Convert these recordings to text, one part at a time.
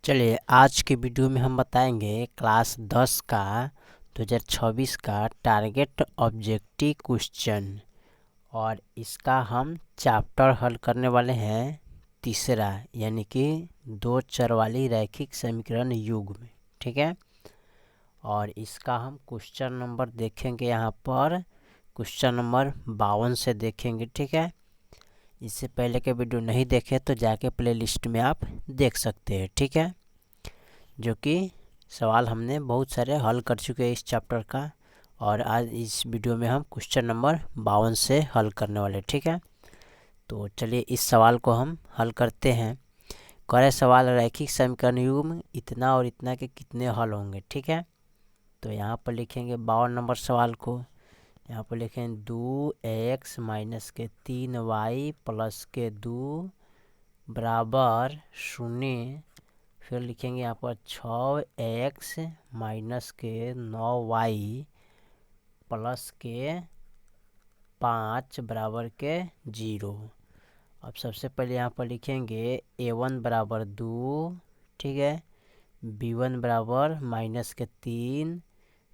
चलिए आज के वीडियो में हम बताएंगे क्लास 10 का 2026 का टारगेट ऑब्जेक्टिव क्वेश्चन। और इसका हम चैप्टर हल करने वाले हैं तीसरा, यानी कि दो चर वाली रैखिक समीकरण युग्म। ठीक है, और इसका हम क्वेश्चन नंबर देखेंगे यहाँ पर, क्वेश्चन नंबर 52 से देखेंगे। ठीक है, इससे पहले के वीडियो नहीं देखे तो जाके प्लेलिस्ट में आप देख सकते हैं। ठीक है, जो कि सवाल हमने बहुत सारे हल कर चुके हैं इस चैप्टर का, और आज इस वीडियो में हम क्वेश्चन नंबर 52 से हल करने वाले। ठीक है, तो चलिए इस सवाल को हम हल करते हैं। कह सवाल रैखिक समीकरण युग्म इतना और इतना के कितने हल होंगे। ठीक है, तो यहाँ पर लिखेंगे 52 नंबर सवाल को। यहाँ पर लिखेंगे 2x माइनस के 3y प्लस के 2 बराबर 0। फिर लिखेंगे यहाँ पर 6x माइनस के 9y प्लस के 5 बराबर के 0। अब सबसे पहले यहाँ पर लिखेंगे a1 बराबर 2, ठीक है, b1 बराबर माइनस के 3,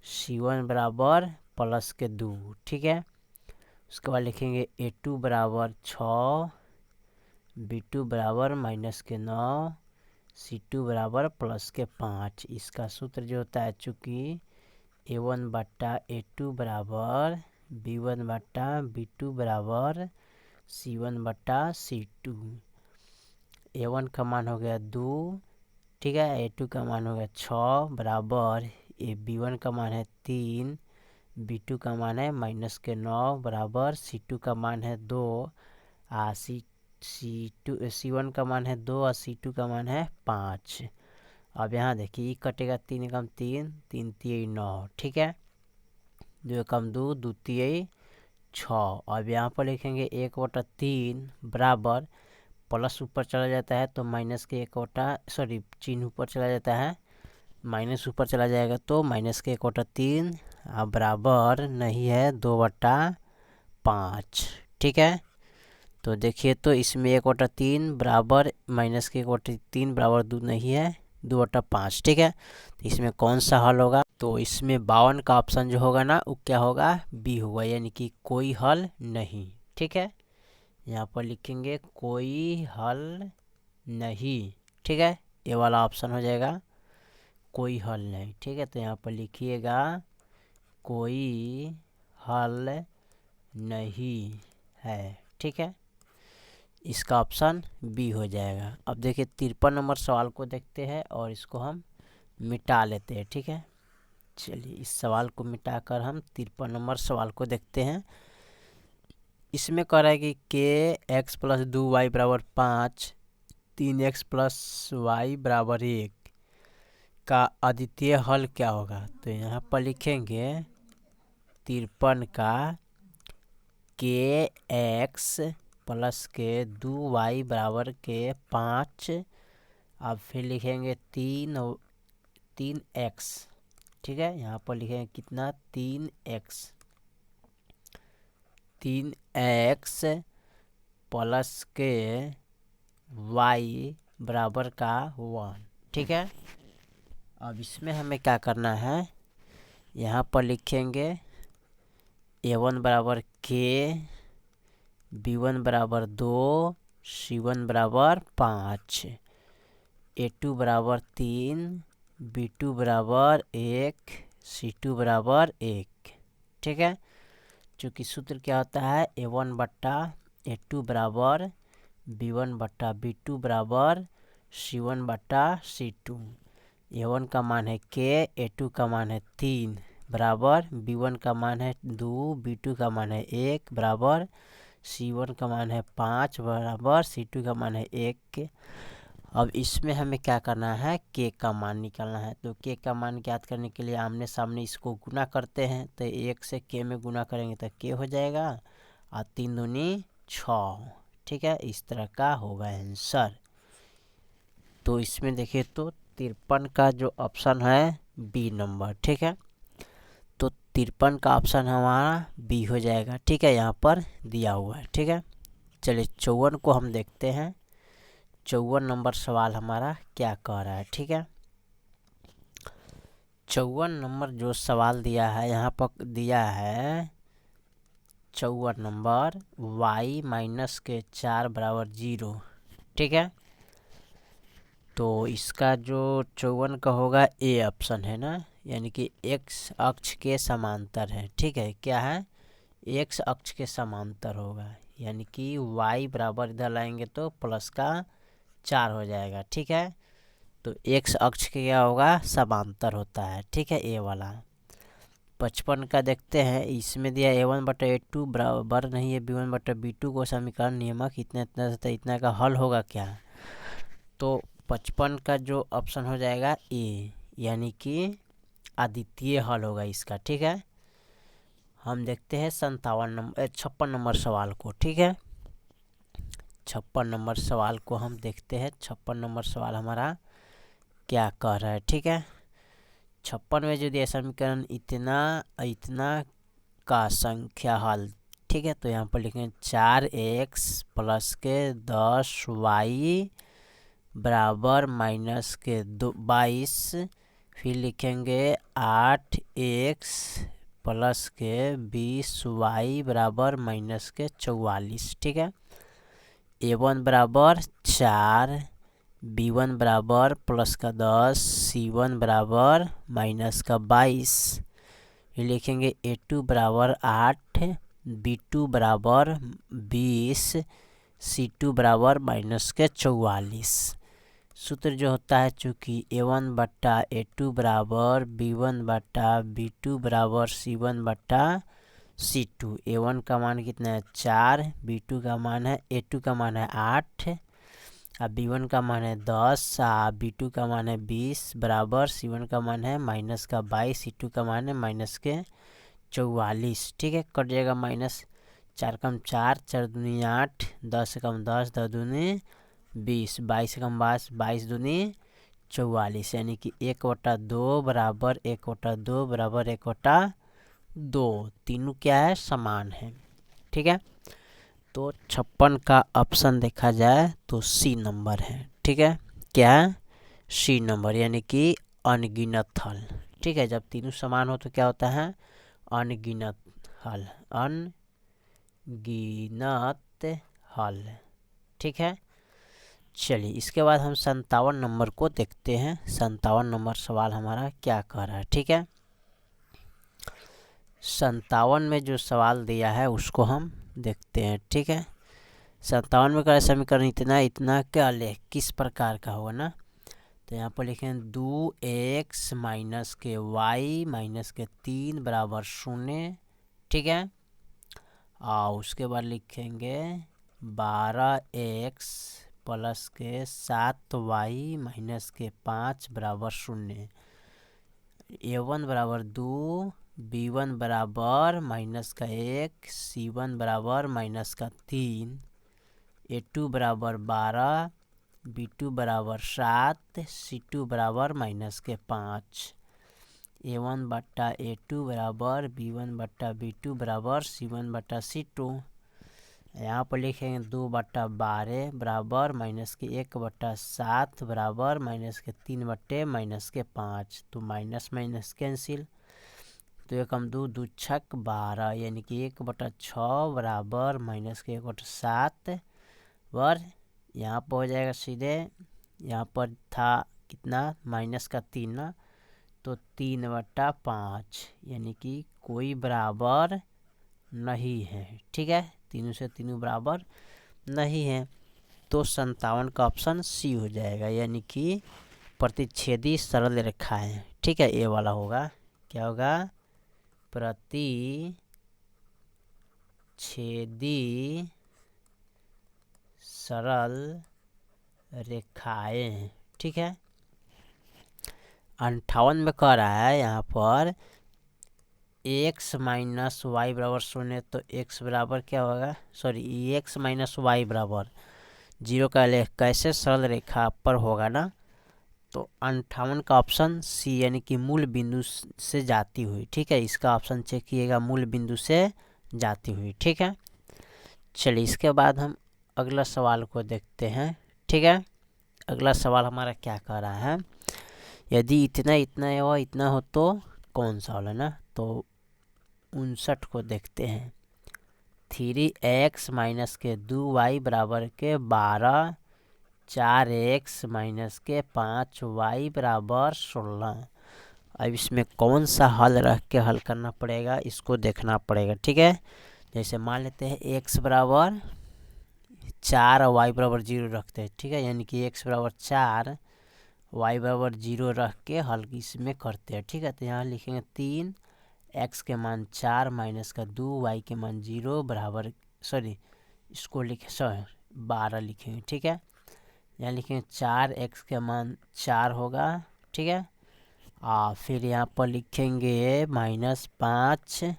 c1 बराबर प्लस के 2। ठीक है, उसके बाद लिखेंगे a2 बराबर 6, b2 बराबर माइनस के 9, c2 बराबर प्लस के 5। इसका सूत्र जो होता है, चूँकि a1 बट्टा a2 बराबर b1 बट्टा b2 बराबर c1 बट्टा c2। a1 का मान हो गया 2, ठीक है, a2 का मान हो गया 6 बराबर b1 का मान है 3, b2 का मान है माइनस के 9 बराबर c2 का मान है 2, c1 का मान है 2 और c2 का मान है 5। अब यहाँ देखिए कटेगा 3 एकम 3, 3 तिये 9, ठीक है, 2 एकम 2, 2 तिये 6। अब यहाँ पर लिखेंगे 1/3 बराबर, प्लस ऊपर चला जाता है तो माइनस के चिन्ह ऊपर चला जाता है, माइनस ऊपर चला जाएगा तो माइनस के 1/3 बराबर नहीं है 2/5। ठीक है, तो देखिए तो इसमें 1/3 बराबर माइनस के 1/3 बराबर 2 नहीं है, 2/5। ठीक है, तो इसमें कौन सा हल होगा? तो इसमें 52 का ऑप्शन जो होगा ना, वो क्या होगा? बी होगा, यानी कि कोई हल नहीं। ठीक है, यहाँ पर लिखेंगे कोई हल नहीं। ठीक है, ये वाला ऑप्शन हो जाएगा कोई हल नहीं। ठीक है, तो यहाँ पर लिखिएगा कोई हल नहीं है। ठीक है, इसका ऑप्शन बी हो जाएगा। अब देखिए 53 नंबर सवाल को देखते हैं और इसको हम मिटा लेते हैं। ठीक है, चलिए इस सवाल को मिटाकर हम 53 नंबर सवाल को देखते हैं। इसमें कह रहा है कि के एक्स प्लस 2y बराबर 5, 3x प्लस y बराबर 1 का अद्वितीय हल क्या होगा? तो यहाँ पर लिखेंगे 53 का के एक्स प्लस के 2y बराबर के 5। अब फिर लिखेंगे 3x। ठीक है, यहाँ पर लिखेंगे कितना? 3x प्लस के y बराबर का 1। ठीक है, अब इसमें हमें क्या करना है? यहाँ पर लिखेंगे a1 बराबर के, b1 बराबर 2, c1 बराबर 5, a2 बराबर 3, b2 बराबर 1, c2 बराबर 1। ठीक है, चूँकि सूत्र क्या होता है? a1 बट्टा a2 बराबर b1 बट्टा b2 बराबर c1 बट्टा c2। a1 का मान है के, a2 का मान है 3 बराबर b1 का मान है 2, b2 का मान है 1 बराबर c1 का मान है 5 बराबर c2 का मान है 1। अब इसमें हमें क्या करना है? के का मान निकालना है। तो के का मान ज्ञात करने के लिए आमने सामने इसको गुना करते हैं। तो 1 से के में गुना करेंगे तो के हो जाएगा, और 3 दूनी 6। ठीक है, इस तरह का होगा आंसर। तो इसमें देखिए तो 53 का जो ऑप्शन है बी नंबर। ठीक है, तो 53 का ऑप्शन हमारा बी हो जाएगा। ठीक है, यहाँ पर दिया हुआ है। ठीक है, चलिए 54 को हम देखते हैं। 54 नंबर सवाल हमारा क्या कह रहा है। ठीक है, 54 नंबर जो सवाल दिया है यहाँ पर दिया है 54 नंबर y माइनस के 4 बराबर 0। ठीक है, तो इसका जो 54 का होगा ए ऑप्शन है ना, यानी कि x अक्ष के समांतर है। ठीक है, क्या है, x अक्ष के समांतर होगा, यानी कि y बराबर इधर लाएंगे तो प्लस का 4 हो जाएगा। ठीक है, तो x अक्ष के क्या होगा, समांतर होता है। ठीक है, ए वाला 55 का देखते हैं, इसमें दिया a1/a2 बराबर नहीं है b1/b2 को समीकरण नियमक इतना इतना से इतना का हल होगा क्या, तो 55 का जो ऑप्शन हो जाएगा ए, यानी कि अद्वितीय हल होगा इसका। ठीक है, हम देखते हैं 56 नंबर सवाल को। ठीक है, 56 नंबर सवाल को हम देखते हैं। 56 नंबर सवाल हमारा क्या कह रहा है। ठीक है, 56 में जो दिया समीकरण इतना इतना का संख्या हल। ठीक है, तो यहाँ पर लिखेंगे 4x प्लस के 10y बराबर माइनस के 22, फिर लिखेंगे 8x प्लस के 20y बराबर माइनस के 44। ठीक है, a1 बराबर 4, b1 बराबर प्लस का 10, c1 बराबर माइनस का 22, फिर लिखेंगे a2 बराबर 8, b2 बराबर 20, c2 बराबर माइनस के 44। सूत्र जो होता है, चूँकि a1/a2 बराबर b1/b2 बराबर c1/c2। a1 का मान कितना है 4, b2 का मान है a2 का मान है 8, b1 का मान है 10, b2 का मान है 20 बराबर c1 का मान है माइनस का 22, c2 का मान है माइनस के 44। ठीक है, कट जाएगा माइनस, 4 कम 4, 4 दूनी 8, 10 कम 10, 10 दूनी 20, 22 कम 22, 22 दूनी 44, यानी कि 1/2 बराबर 1/2 बराबर 1/2, तीनों क्या है, समान है। ठीक है, तो 56 का ऑप्शन देखा जाए तो सी नंबर है। ठीक है, क्या है, सी नंबर, यानी कि अनगिनत हल। ठीक है, जब तीनों समान हो तो क्या होता है, अनगिनत हल, अनगिनत हल। ठीक है, चलिए इसके बाद हम 57 नंबर को देखते हैं। 57 नंबर सवाल हमारा क्या कह रहा है। ठीक है, 57 में जो सवाल दिया है उसको हम देखते हैं। ठीक है, 57 में का समीकरण इतना इतना क्या ले किस प्रकार का होगा ना, तो यहाँ पर लिखें 2x माइनस के y माइनस के 3 बराबर 0। ठीक है, और उसके बाद लिखेंगे 12x प्लस के 7y माइनस के 5 बराबर 0। a1 बराबर 2, b1 बराबर माइनस का 1, c1 बराबर माइनस का 3, a2 बराबर 12, b2 बराबर 7, c2 बराबर माइनस के 5। a1/a2 बराबर b1/b2 बराबर c1/c2। यहाँ पर लिखेंगे 2/12 बराबर माइनस के 1/7 बराबर माइनस के 3/-5, तो माइनस माइनस कैंसिल, तो 1 कम 2, 2 छक 12, यानी कि 1/6 बराबर माइनस के 1/7 वर, यहाँ पर हो जाएगा सीधे, यहाँ पर था कितना माइनस का 3 ना, तो 3/5, यानी कि कोई बराबर नहीं है। ठीक है, तीनों से तीनों बराबर नहीं है, तो 57 का ऑप्शन सी हो जाएगा, यानी कि प्रतिच्छेदी सरल रेखाएं। ठीक है, ए वाला होगा, क्या होगा, प्रतिच्छेदी सरल रेखाएं। ठीक है, 58 में कह रहा है यहाँ पर x माइनस वाई बराबर 0, तो x बराबर क्या होगा, सॉरी x माइनस वाई बराबर 0 का लेख कैसे सरल रेखा पर होगा ना, तो 58 का ऑप्शन सी, यानी कि मूल बिंदु से जाती हुई। ठीक है, इसका ऑप्शन चेक कीजिएगा, मूल बिंदु से जाती हुई। ठीक है, चलिए इसके बाद हम अगला सवाल को देखते हैं। ठीक है, अगला सवाल हमारा क्या कह रहा है, यदि इतना इतना व इतना हो तो कौन सा वाला ना। तो 59 को देखते हैं। 3x माइनस के 2y बराबर के 12, 4x माइनस के 5y बराबर 16। अब इसमें कौन सा हल रख के हल करना पड़ेगा, इसको देखना पड़ेगा। ठीक है, जैसे मान लेते हैं x बराबर 4 और y बराबर 0 रखते हैं। ठीक है, यानी कि x बराबर 4 y बराबर 0 रख के हल इसमें करते हैं। ठीक है, तो यहाँ लिखेंगे 3 x के मान 4 माइनस का 2 y के मान 0 बराबर, सॉरी इसको लिखे 12 लिखेंगे। ठीक है, यहाँ लिखेंगे 4x के मान 4 होगा। ठीक है, फिर यहाँ पर लिखेंगे -5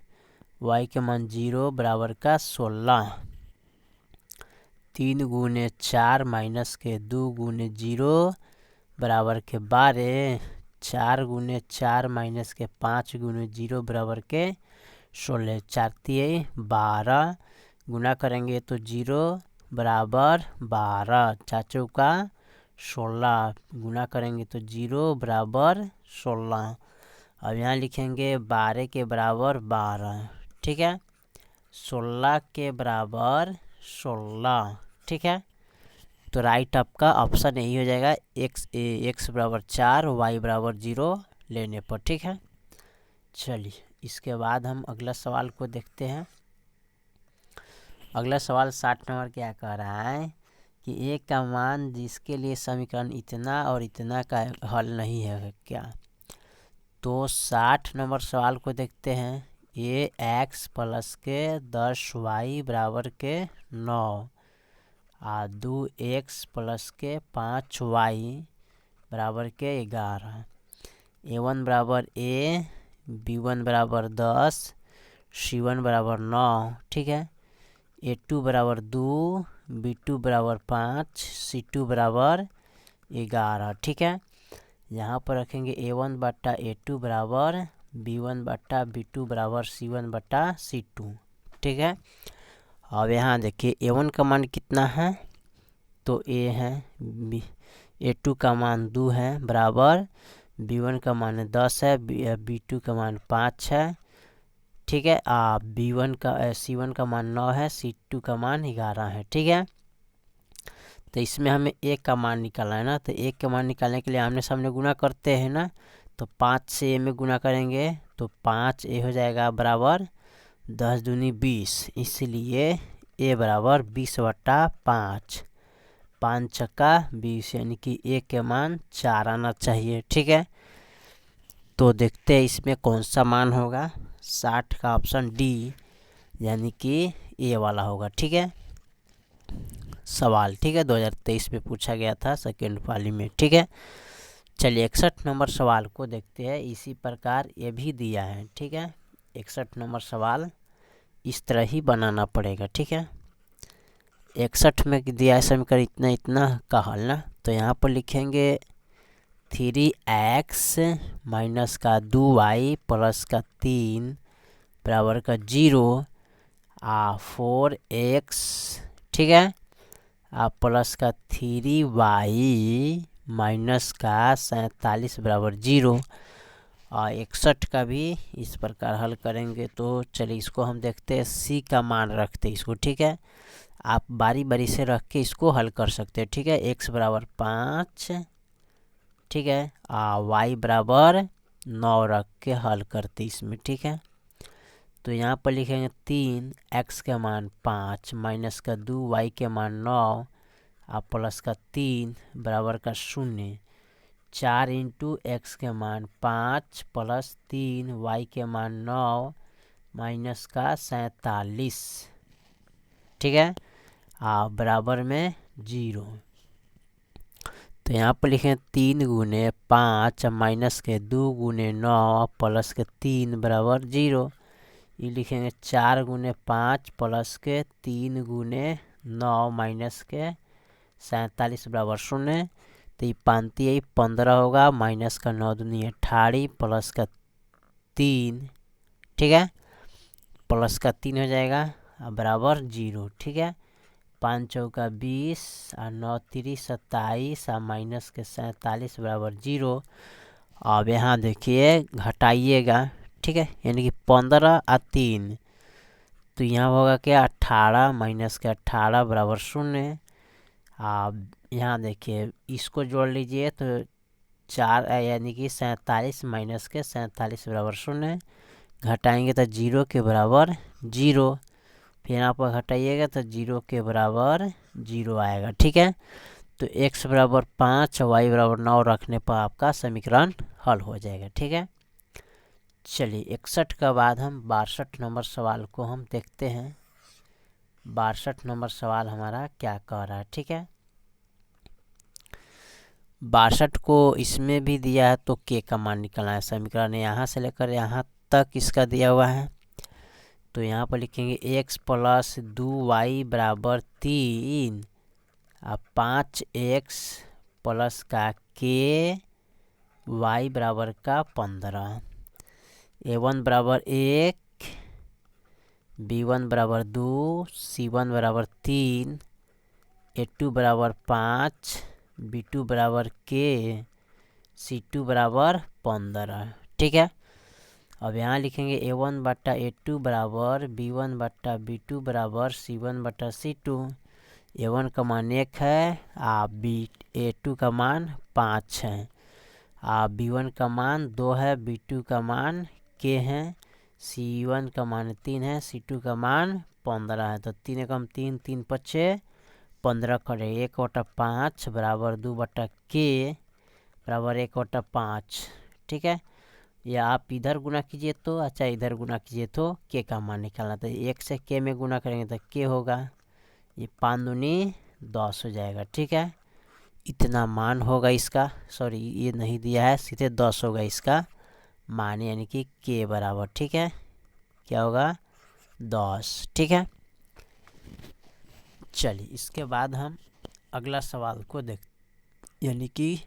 y के मान 0 बराबर का 16। 3 गुने 4 माइनस के 2 गुने 0 बराबर के 12। 4 गुने 4 माइनस के 5 गुने 0 बराबर के 16। 4 तिये 12, गुना करेंगे तो 0 बराबर 12। 4 चौका 16, गुना करेंगे तो 0 बराबर 16। अब यहाँ लिखेंगे 12 के बराबर 12। ठीक है, 16 के बराबर 16। ठीक है, तो राइट आपका ऑप्शन यही हो जाएगा, x बराबर 4 y बराबर 0 लेने पर। ठीक है, चलिए इसके बाद हम अगला सवाल को देखते हैं। अगला सवाल 60 नंबर क्या कह रहा है कि एक का मान जिसके लिए समीकरण इतना और इतना का हल नहीं है क्या। तो 60 नंबर सवाल को देखते हैं। ये x प्लस के 10y बराबर के 9 और 2x प्लस के 5y बराबर के 11। a1 बराबर a, b1 बराबर 10, c1 बराबर 9। ठीक है, a2 बराबर 2, b2 बराबर 5, c2 बराबर 11। ठीक है, यहाँ पर रखेंगे a1 बटा a2 बराबर b1 बटा b2 बराबर c1 बटा c2। ठीक है, अब यहाँ देखिए a1 का मान कितना है, तो a है, a2 का मान 2 है बराबर b1 का मान 10 है, b2 का मान 5 है। ठीक है, c1 का मान 9 है, c2 का मान 11 है। ठीक है, तो इसमें हमें एक का मान निकालना है ना। तो एक का मान निकालने के लिए आमने सामने गुना करते हैं ना। तो 5 से a में गुना करेंगे तो 5a हो जाएगा बराबर 10 दूनी 20, इसलिए a बराबर 20/5। 5 छक्का 20, यानी कि a के मान 4 आना चाहिए। ठीक है, तो देखते हैं इसमें कौन सा मान होगा। 60 का ऑप्शन डी, यानी कि ए वाला होगा। ठीक है, सवाल ठीक है 2023 में पूछा गया था सेकेंड पाली में। ठीक है, चलिए 61 नंबर सवाल को देखते हैं। इसी प्रकार ये भी दिया है। ठीक है, 61 नंबर सवाल इस तरह ही बनाना पड़ेगा। ठीक है, 61 में दिया है समीकरण इतना इतना का हल ना। तो यहाँ पर लिखेंगे 3x माइनस का 2y प्लस का 3 बराबर का 0 4x। ठीक है, प्लस का 3y माइनस का 47 बराबर 0। 61 का भी इस प्रकार हल करेंगे। तो चलिए इसको हम देखते हैं, c का मान रखते हैं इसको। ठीक है, आप बारी बारी से रख के इसको हल कर सकते हैं। ठीक है, x बराबर 5। ठीक है, y बराबर 9 रख के हल करते इसमें। ठीक है, तो यहाँ पर लिखेंगे 3x के मान 5 माइनस का 2y के मान 9 प्लस का 3 बराबर का 0। 4 इंटू x के मान 5 प्लस 3 y के मान 9 माइनस का 47। ठीक है, बराबर में 0। तो यहाँ पर लिखें 3 गुने 5 माइनस के 2 गुने 9 प्लस के 3 बराबर 0। ये लिखेंगे 4 गुने 5 प्लस के 3 गुने 9 माइनस के 47 बराबर 0। तो ये 5 15 होगा, माइनस का 9 दूनी 18 प्लस का 3। ठीक है, प्लस का 3 हो जाएगा बराबर 0। ठीक है, 5 चौका 20 और 9 3 27 और माइनस के 47 बराबर 0। अब यहाँ देखिए घटाइएगा, ठीक है, यानी कि 15 और 3, तो यहाँ होगा क्या 18 माइनस के 18 बराबर 0। अब यहाँ देखिए इसको जोड़ लीजिए तो 4 यानी कि 47 माइनस के 47 बराबर 0, घटाएंगे तो 0 के बराबर 0, फिर यहाँ पर घटाइएगा तो 0 के बराबर 0 आएगा, ठीक है। तो x बराबर 5 y बराबर 9 रखने पर आपका समीकरण हल हो जाएगा, ठीक है। चलिए 61 का बाद हम 62 नंबर सवाल को हम देखते हैं। 62 नंबर सवाल हमारा क्या कह रहा है, ठीक है। 62 को इसमें भी दिया है तो k का मान निकालना है। समीकरण यहाँ से लेकर यहाँ तक इसका दिया हुआ है, तो यहाँ पर लिखेंगे x प्लस 2y बराबर 3 और 5x प्लस का k y बराबर का 15। a1 बराबर 1, b1 बराबर 2, c1 बराबर 3, a2 बराबर 5, b2 बराबर k, c2 बराबर 15, ठीक है। अब यहाँ लिखेंगे a1 बट्टा a2 बराबर b1 बट्टा b2 बराबर c1 बट्टा c2। a1 का मान 1 है, a2 का मान 5 है, b1 का मान 2 है, b2 का मान k है, c1 का मान 3 है, c2 का मान 15 है। तो 3 एकम 3, 3 पच्चे 15 करे 1/5 बराबर 2 बट्टा k बराबर 1/5, ठीक है। या आप इधर गुना कीजिए तो अच्छा, इधर गुना कीजिए तो k का मान निकालना, तो 1 से k में गुना करेंगे तो k होगा, ये 5 दूनी 10 हो जाएगा, ठीक है। इतना मान होगा इसका, सॉरी ये नहीं दिया है, सीधे 10 होगा इसका मान, यानी कि k बराबर, ठीक है, क्या होगा 10, ठीक है। चलिए इसके बाद हम अगला सवाल को देख, यानी कि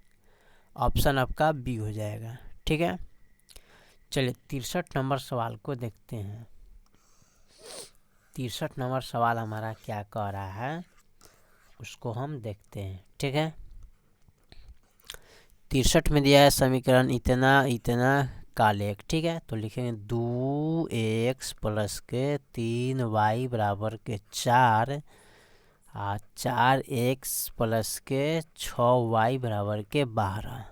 ऑप्शन आपका बी हो जाएगा, ठीक है। चलिए 63 नंबर सवाल को देखते हैं। 63 नंबर सवाल हमारा क्या कह रहा है उसको हम देखते हैं, ठीक है। 63 में दिया है समीकरण इतना इतना का लेख, ठीक है। तो लिखेंगे 2x प्लस के 3y बराबर के 4 और 4x प्लस के 6y बराबर के 12।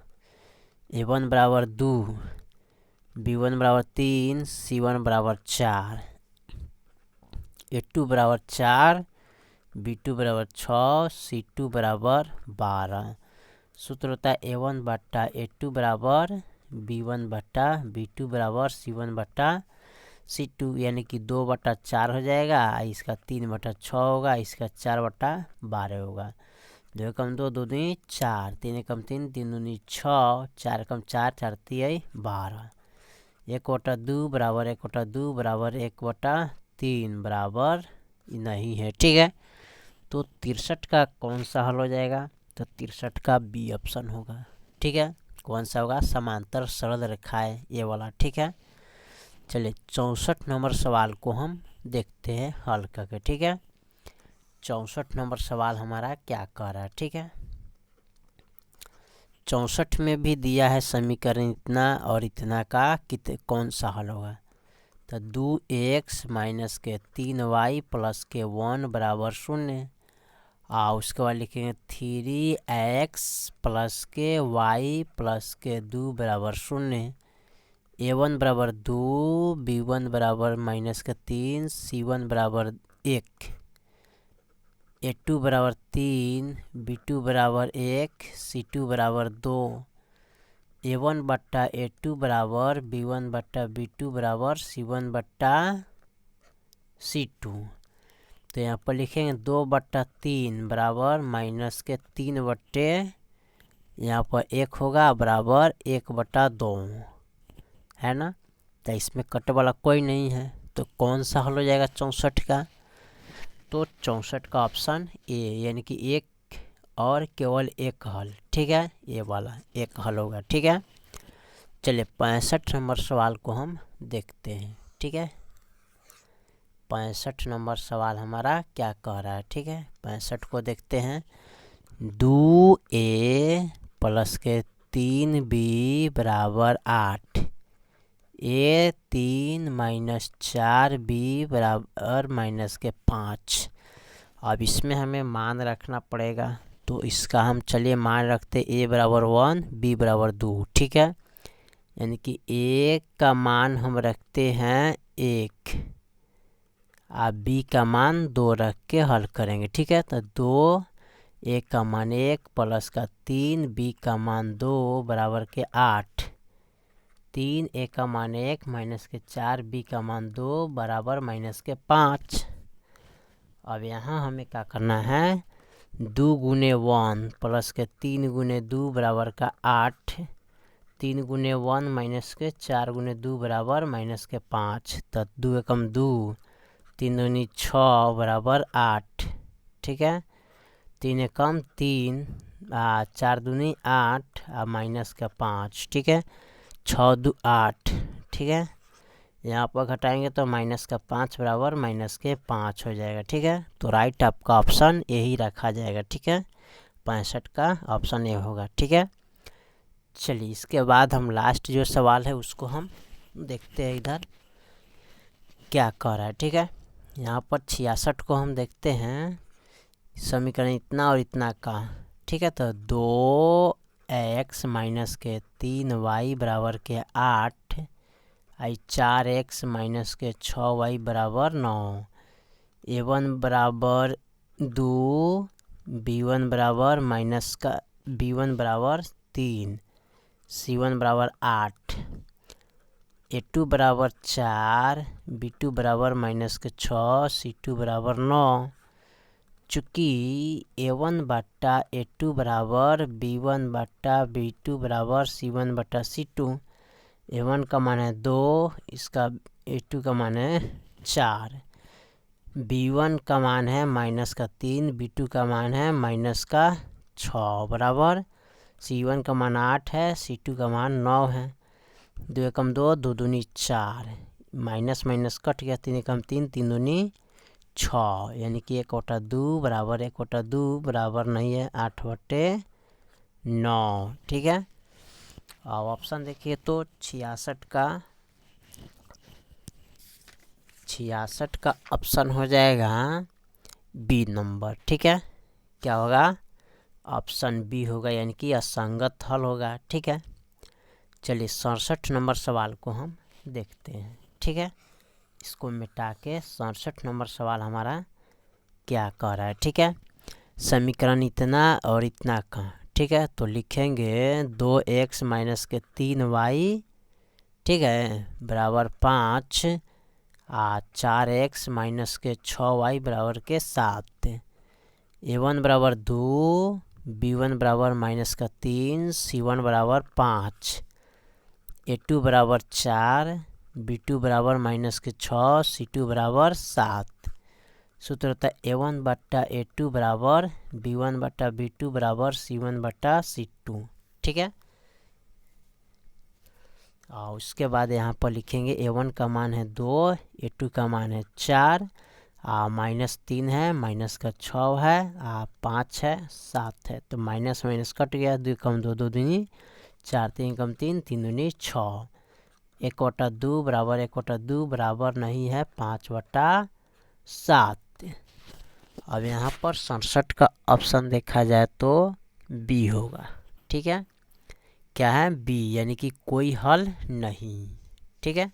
a1 बराबर 2, b1 बराबर 3, c1 बराबर 4, a2 बराबर 4, b2 बराबर 6, c2 बराबर 12। सूत्र होता है a1 बट्टा a2 बराबर b1 बट्टा b2 बराबर c1 बट्टा c2, यानी कि 2/4 हो जाएगा, इसका 3/6 होगा, इसका 4/12 होगा। 2 एकम 2, 2 दूनी 4, 3 एकम 3, 3 दूनी 6, 4 एकम 4, 4 तिहाई 12। 1/2 बराबर 1/2 बराबर 1/3 बराबर नहीं है, ठीक है। तो 63 का कौन सा हल हो जाएगा, तो 63 का बी ऑप्शन होगा, ठीक है। कौन सा होगा, समांतर सरल रेखाएं, ये वाला, ठीक है। चलिए 64 नंबर सवाल को हम देखते हैं हल करके, ठीक है। 64 नंबर सवाल हमारा क्या कह रहा है, ठीक है। 64 में भी दिया है समीकरण इतना और इतना का कौन सा हल होगा, तो 2x माइनस के 3y प्लस के 1 बराबर 0, और उसके बाद लिखेंगे 3x प्लस के y प्लस के 2 बराबर 0। a1 बराबर 2, b1 बराबर माइनस के 3, c1 बराबर 1, a2 बराबर 3, b2 बराबर 1, c2 बराबर 2। a1 बट्टा a2 बराबर b1 बट्टा b2 बराबर c1 बट्टा c2। तो यहाँ पर लिखेंगे 2/3 बराबर माइनस के 3 बट्टे यहाँ पर 1 होगा बराबर 1/2 है ना। तो इसमें कट वाला कोई नहीं है, तो कौन सा हल हो जाएगा 64 का, तो 64 का ऑप्शन ए, यानी कि एक और केवल एक हल, ठीक है, ये वाला एक हल होगा, ठीक है। चलिए 65 नंबर सवाल को हम देखते हैं, ठीक है। 65 नंबर सवाल हमारा क्या कह रहा है। ठीक है, 65 को देखते हैं। 2a प्लस के 3b बराबर 8, a 3 माइनस 4b बराबर माइनस के 5। अब इसमें हमें मान रखना पड़ेगा, तो इसका हम चलिए मान रखते a बराबर 1, b बराबर 2। ठीक है, यानी कि a का मान हम रखते हैं 1, आप b का मान 2 रख के हल करेंगे। ठीक है, तो 2 a का मान 1 प्लस का 3 b का मान 2 बराबर के 8, 3 a का मान 1 माइनस के 4 b का मान 2 बराबर माइनस के 5। अब यहाँ हमें क्या करना है, 2 गुने 1 प्लस के 3 गुने 2 बराबर का 8, 3 गुने 1 माइनस के 4 गुने 2 बराबर माइनस के 5। तो 2 एकम 2, 3 दूनी 6 बराबर 8। ठीक है, 3 एकम 3, 4 दूनी 8 माइनस का 5। ठीक है, 6 दू 8। ठीक है, यहाँ पर घटाएंगे तो माइनस का 5 बराबर माइनस के 5 हो जाएगा। ठीक है, तो राइट आपका ऑप्शन यही रखा जाएगा। ठीक है, 65 का ऑप्शन ए होगा। ठीक है, चलिए इसके बाद हम लास्ट जो सवाल है उसको हम देखते हैं इधर क्या कह रहा है। ठीक है, यहाँ पर 66 को हम देखते हैं, समीकरण इतना और इतना का। ठीक है, तो 2x माइनस के 3y बराबर के 8, 4x माइनस के 6y बराबर 9, a1 बराबर 2, b1 बराबर माइनस का b1 बराबर 3, c1 बराबर 8, a2 बराबर 4, b2 बराबर माइनस के 6, c2 बराबर 9। चूँकि a1 बट्टा a2 बराबर b1 बट्टा b2 बराबर c1 बट्टा c2, a1 का मान है 2, इसका a2 का मान है 4, b1 का मान है माइनस का 3, b2 का मान है माइनस का 6 बराबर c1 का मान 8 है, c2 का मान 9 है। 2 एकम 2, 2 दूनी 4, माइनस माइनस कट गया, 3 एकम 3, 3 दूनी 6, यानी कि 1 बटा 2 बराबर 1 बटा 2 बराबर नहीं है 8 बटे 9। ठीक है, अब ऑप्शन देखिए तो 66 का ऑप्शन हो जाएगा बी नंबर। ठीक है, क्या होगा, ऑप्शन बी होगा, यानी कि असंगत हल होगा। ठीक है, चलिए 67 नंबर सवाल को हम देखते हैं। ठीक है, इसको मिटा के 67 नंबर सवाल हमारा क्या कह रहा है। ठीक है, समीकरण इतना और इतना का। ठीक है, तो लिखेंगे 2x माइनस के 3y, ठीक है, बराबर 5, 4x माइनस के 6y बराबर के 7, a1 बराबर 2, b1 बराबर माइनस का 3, c1 बराबर 5, a2 बराबर 4, b2 बराबर माइनस के 6, c2 बराबर 7। सूत्र होता है a1 बट्टा a2 बराबर b1 बट्टा b2 बराबर c1 बट्टा c2। ठीक है, और उसके बाद यहाँ पर लिखेंगे a1 का मान है 2, a2 का मान है 4, माइनस 3 है, माइनस का 6 है, 5 है, 7 है, तो माइनस माइनस कट गया, 2 कम 2, 2 दूनी 4, 3 कम 3, 3 दूनी 6, 1 बटा 2 बराबर 1 बटा 2 बराबर नहीं है 5 बटा 7। अब यहाँ पर 67 का ऑप्शन देखा जाए तो बी होगा। ठीक है, क्या है, बी, यानी कि कोई हल नहीं। ठीक है,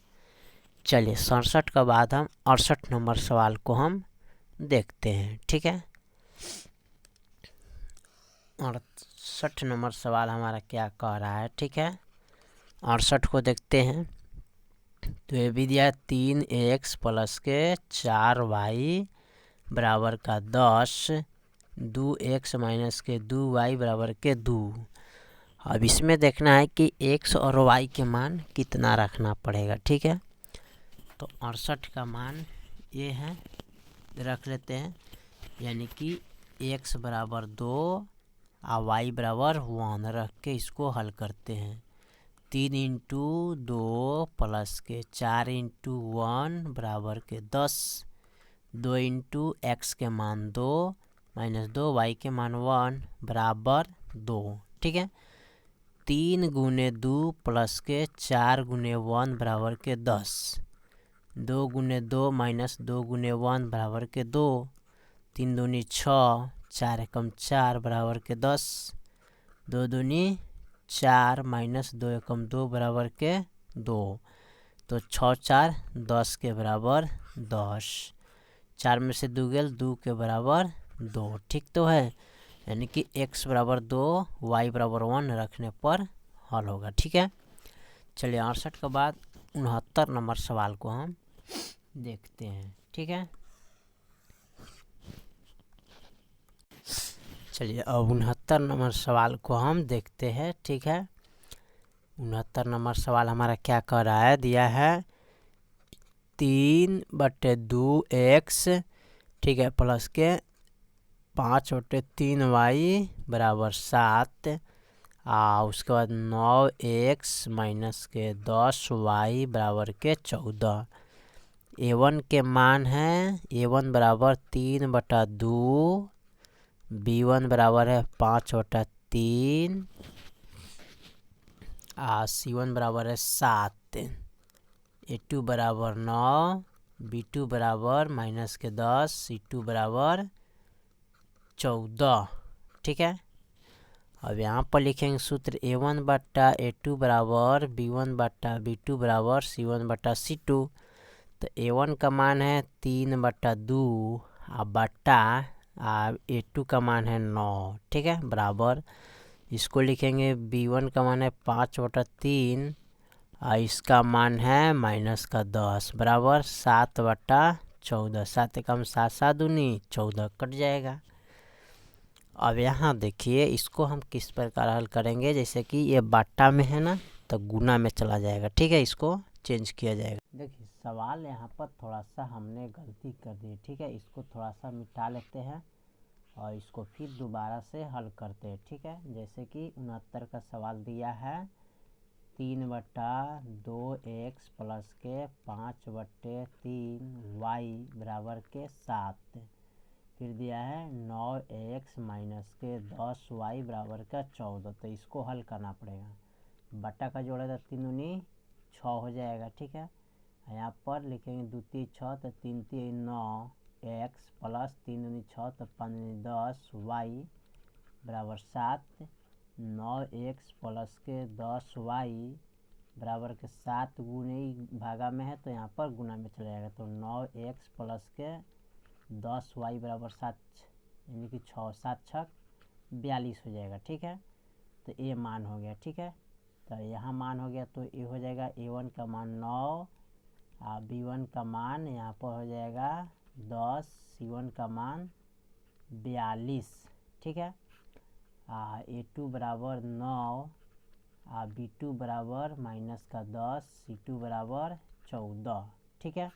चलिए 67 का बाद हम 68 नंबर सवाल को हम देखते हैं। ठीक है, 68 नंबर सवाल हमारा क्या कह रहा है। ठीक है, 68 को देखते हैं। तो ये भी दिया 3x प्लस के 4y बराबर का 10, 2x माइनस के 2y बराबर के 2। अब इसमें देखना है कि x और y के मान कितना रखना पड़ेगा। ठीक है, तो 68 का मान ये है, रख लेते हैं, यानी कि x बराबर 2 और y बराबर 1 रख के इसको हल करते हैं। 3 इंटू 2 प्लस के 4 इंटू 1 बराबर के 10, 2 इंटू एक्स के मान 2 माइनस 2 वाई के मान 1 बराबर 2। ठीक है, 3 गुने 2 प्लस के 4 गुने 1 बराबर के 10। 2 गुने 2 माइनस 2 गुने 1 बराबर के 2। 3 दूनी 6, 4 एकम 4 बराबर के 10। 2 दूनी 4 माइनस 2 एकम 2 बराबर के 2। तो 6 4 10 के बराबर 10। 4 में से 2 गेल 2 के बराबर 2। ठीक तो है, यानी कि x बराबर 2 y बराबर 1 रखने पर हल होगा। ठीक है, चलिए 68 के बाद 69 नंबर सवाल को हम देखते हैं। ठीक है, चलिए अब 69 नंबर सवाल को हम देखते हैं। ठीक है, 69 नंबर सवाल हमारा क्या कह रहा है, दिया है 3/2x, ठीक है, प्लस के 5/3y बराबर 7। उसके बाद 9x माइनस के 10y बराबर के 14। a1 के मान है, a1 बराबर 3/2, b1 बराबर है 5/3, c1 बराबर है 7, a2 बराबर 9, b2 बराबर माइनस के 10, c2 बराबर 14। ठीक है, अब यहाँ पर लिखेंगे सूत्र a1/a2 बराबर b1/b2 बराबर c1/c2। तो a1 का मान है 3/2 बटा a2 का मान है 9। ठीक है, बराबर इसको लिखेंगे b1 का मान है 5/3 इसका मान है माइनस का 10 बराबर 7/14। 7 एकम 7, 7 दूनी 14 कट जाएगा। अब यहाँ देखिए इसको हम किस प्रकार हल करेंगे, जैसे कि ये बाटा में है ना तो गुना में चला जाएगा। ठीक है, इसको चेंज किया जाएगा। देखिए सवाल यहाँ पर थोड़ा सा हमने गलती कर दी। ठीक है, इसको थोड़ा सा मिटा लेते हैं और इसको फिर दोबारा से हल करते हैं। ठीक है, जैसे कि 69 का सवाल दिया है 3/2x प्लस के 5/3y बराबर के 7। फिर दिया है 9x माइनस के 10y बराबर का 14। तो इसको हल करना पड़ेगा। बटा का जोड़ा था 3 दूनी 6 हो जाएगा। ठीक है, यहाँ पर लिखेंगे 2 3 6 तो 3 3 9x प्लस 3 दूनी 6 तो 5 दूनी 10y बराबर 7। 9x प्लस के 10y बराबर के 7 गुने भागा में है तो यहाँ पर गुना में चला जाएगा। तो 9x प्लस के 10y बराबर 7 यानी कि 6 7 6 42 हो जाएगा। ठीक है, तो ये मान हो गया। ठीक है, तो यहाँ मान हो गया तो ये हो जाएगा a1 का मान 9, b1 का मान यहाँ पर हो जाएगा 10, c1 का मान 42। ठीक है, a2 बराबर 9, b2 बराबर माइनस का 10, c2 बराबर 14। ठीक है,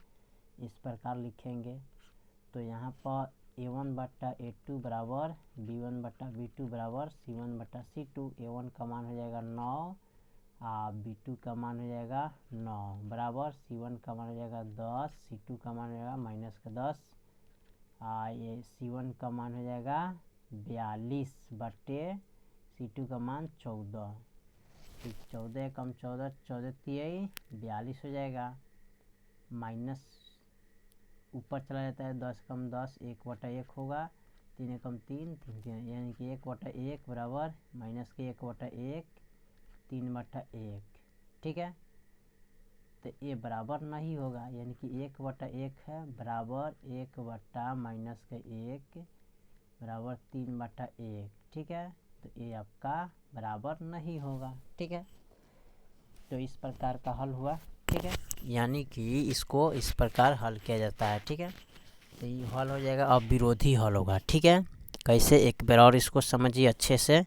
इस प्रकार लिखेंगे। तो यहाँ पर a1/a2 बराबर b1/b2 बराबर c1/c2। a1 का मान हो जाएगा 9, b2 का मान हो जाएगा 9 बराबर c1 का मान हो जाएगा 10, c2 का मान हो जाएगा माइनस का 10, ये c1 का मान हो जाएगा 42 बटे c2 का मान 14। 14 कम 14, 14 3 42 हो जाएगा। माइनस ऊपर चला जाता है 10 कम 10, 1/1 होगा। 3 कम 3, 3 3 यानी कि 1/1 बराबर माइनस के 1/1 3/1। ठीक है, तो ये बराबर नहीं होगा, यानी कि 1/1 है बराबर 1 बटा माइनस के 1 बराबर 3/1। ठीक है, तो ये आपका बराबर नहीं होगा। ठीक है, तो इस प्रकार का हल हुआ। ठीक है, यानी कि इसको इस प्रकार हल किया जाता है। ठीक है, तो ये हल हो जाएगा। अब विरोधी हल होगा। ठीक है, कैसे, एक बार और इसको समझिए अच्छे से।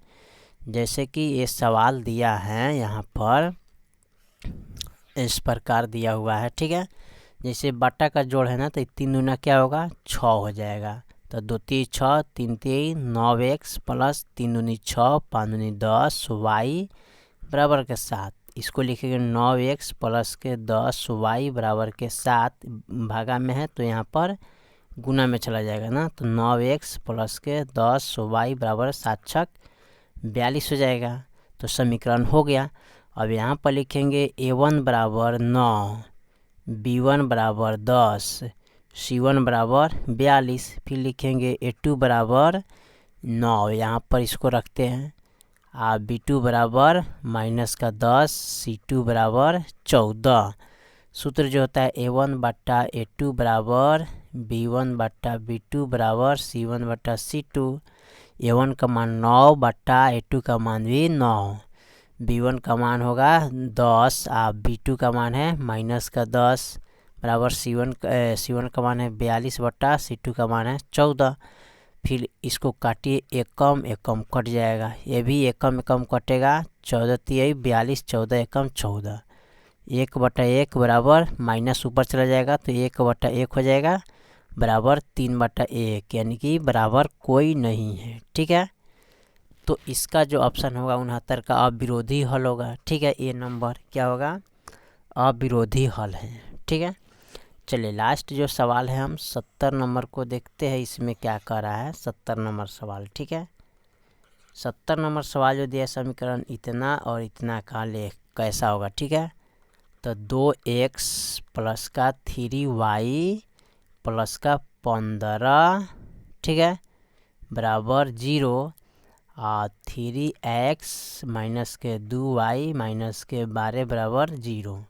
जैसे कि ये सवाल दिया है यहाँ पर इस प्रकार दिया हुआ है। ठीक है, जैसे बटा का जोड़ है ना तो 3 दूना क्या होगा 6 हो जाएगा। तो 2 3 6, 3 3 9x प्लस 3 दूनी 6, 5 दूनी 10y बराबर के 7। इसको लिखेंगे 9x प्लस के 10y बराबर के 7 भागा में है तो यहाँ पर गुना में चला जाएगा ना, तो 9x प्लस के 10y बराबर 7 छक 42 हो जाएगा। तो समीकरण हो गया। अब यहाँ पर लिखेंगे a1 बराबर 9, b1 बराबर 10, c1 बराबर 42। फिर लिखेंगे a2 बराबर 9, यहाँ पर इसको रखते हैं। b2 बराबर -10, c2 बराबर 14। सूत्र जो होता है a1 बट्टा a2 बराबर b1 बट्टा b2 बराबर c1 बट्टा c2। a1 का मान 9 बट्टा a2 का मान भी 9, b1 का मान होगा 10, b2 का मान है -10 बराबर c1 का मान है 42 बट्टा c2 का मान है 14। फिर इसको काटिए, एकम एकम कट जाएगा, ये भी एकम एकम कटेगा, 14 तिहाई 42, 14 एकम 14, 1/1 बराबर माइनस ऊपर चला जाएगा तो 1/1 हो जाएगा बराबर 3/1, यानी कि बराबर कोई नहीं है। ठीक है, तो इसका जो ऑप्शन होगा 69 का अविरोधी हल होगा। ठीक है, ये नंबर क्या होगा, अविरोधी हल है। ठीक है, चलिए लास्ट जो सवाल है हम 70 नंबर को देखते हैं, इसमें क्या कह रहा है 70 नंबर सवाल। ठीक है, 70 नंबर सवाल जो दिया समीकरण इतना और इतना का ले कैसा होगा। ठीक है, तो 2x प्लस का 3y प्लस का 15, ठीक है, बराबर 0, और 3x माइनस के 2y माइनस के 12 बराबर 0।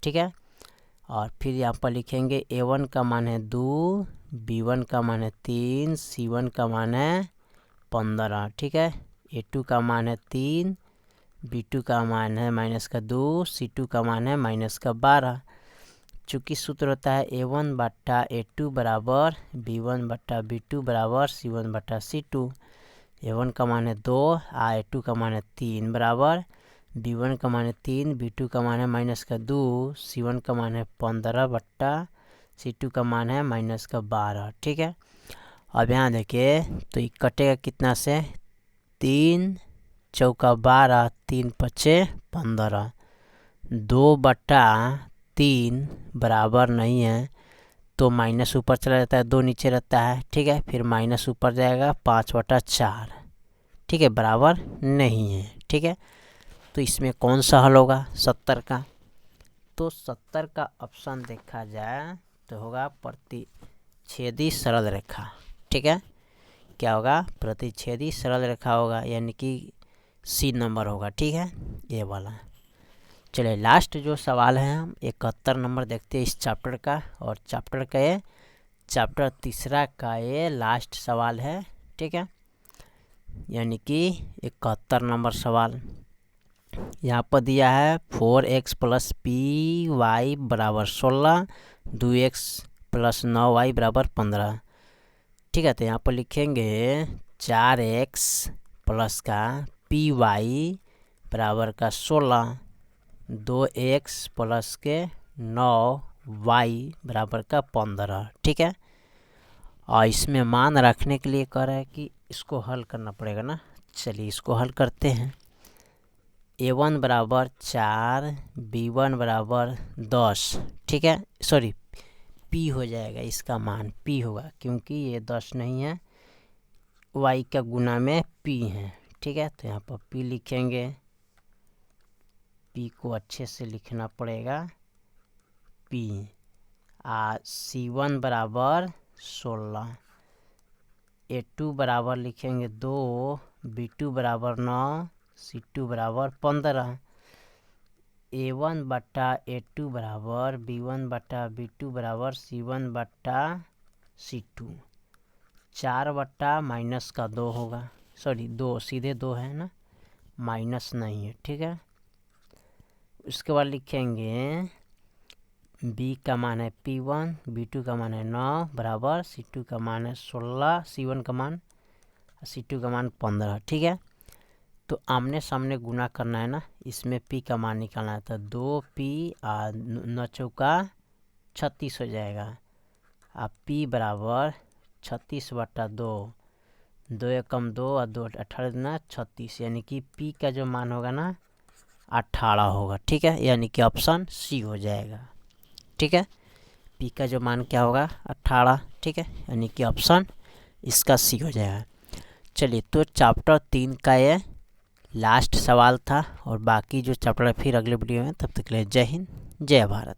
ठीक है, और फिर यहाँ पर लिखेंगे a1 का मान है 2, b1 का मान है 3, c1 का मान है 15। ठीक है, a2 का मान है 3, b2 का मान है -2, c2 का मान है -12। चूँकि सूत्र होता है a1 बट्टा a2 बराबर b1 बट्टा b2 बराबर c1 बट्टा c2। a1 का मान है 2, a2 का मान है 3 बराबर b1 का मान है 3, b2 का मान है -2, c1 का मान है 15 बट्टा c2 का मान है -12। ठीक है, अब यहाँ देखिए तो ये कटेगा कितना से, 3 चौका 12, 3 पचे 15, 2/3 बराबर नहीं है तो माइनस ऊपर चला जाता है, 2 नीचे रहता है। ठीक है, फिर माइनस ऊपर जाएगा 5/4। ठीक है, बराबर नहीं है। ठीक है, तो इसमें कौन सा हल होगा 70 का, तो 70 का ऑप्शन देखा जाए तो होगा प्रतिच्छेदी सरल रेखा। ठीक है, क्या होगा, प्रतिच्छेदी सरल रेखा होगा, यानी कि सी नंबर होगा। ठीक है, ये वाला। चलिए लास्ट जो सवाल है हम 71 नंबर देखते हैं इस चैप्टर का, और चैप्टर तीसरा का ये लास्ट सवाल है। ठीक है, यानी कि 71 नंबर सवाल यहाँ पर दिया है 4x प्लस py बराबर 16, 2x प्लस 9y बराबर 15। ठीक है, तो यहाँ पर लिखेंगे 4x प्लस का py बराबर का 16, 2x प्लस के 9y बराबर का 15। ठीक है, और इसमें मान रखने के लिए कह रहा है कि इसको हल करना पड़ेगा ना। चलिए इसको हल करते हैं। a1 बराबर 4, b1 बराबर 10। ठीक है, सॉरी p हो जाएगा, इसका मान p होगा क्योंकि ये 10 नहीं है, y का गुना में p है। ठीक है, तो यहाँ पर p लिखेंगे, p को अच्छे से लिखना पड़ेगा, p c1 बराबर 16, a2 बराबर लिखेंगे 2, b2 बराबर 9, c2 बराबर 15, a1 बट्टा a2 बराबर b1 बट्टा b2 बराबर c1 बट्टा c2। 4 बट्टा माइनस का 2 होगा, सॉरी 2 सीधे 2 है ना, माइनस नहीं है। ठीक है, उसके बाद लिखेंगे b का मान है p1, b2 का मान है 9 बराबर c2 का मान है 16, c1 का मान c2 का मान 15। ठीक है, तो आमने सामने गुना करना है ना, इसमें p का मान निकालना है, तो 2p 9 चौका 36 हो जाएगा। अब p बराबर 36/2, 2 एकम 2 और 2 18 दूना 36, यानी कि p का जो मान होगा ना 18 होगा। ठीक है, यानी कि ऑप्शन सी हो जाएगा। ठीक है, p का जो मान क्या होगा 18। ठीक है, यानी कि ऑप्शन इसका सी हो जाएगा। चलिए, तो चैप्टर 3 का ये लास्ट सवाल था, और बाकी जो चैप्टर फिर अगले वीडियो में। तब तक के लिए जय हिंद, जय भारत।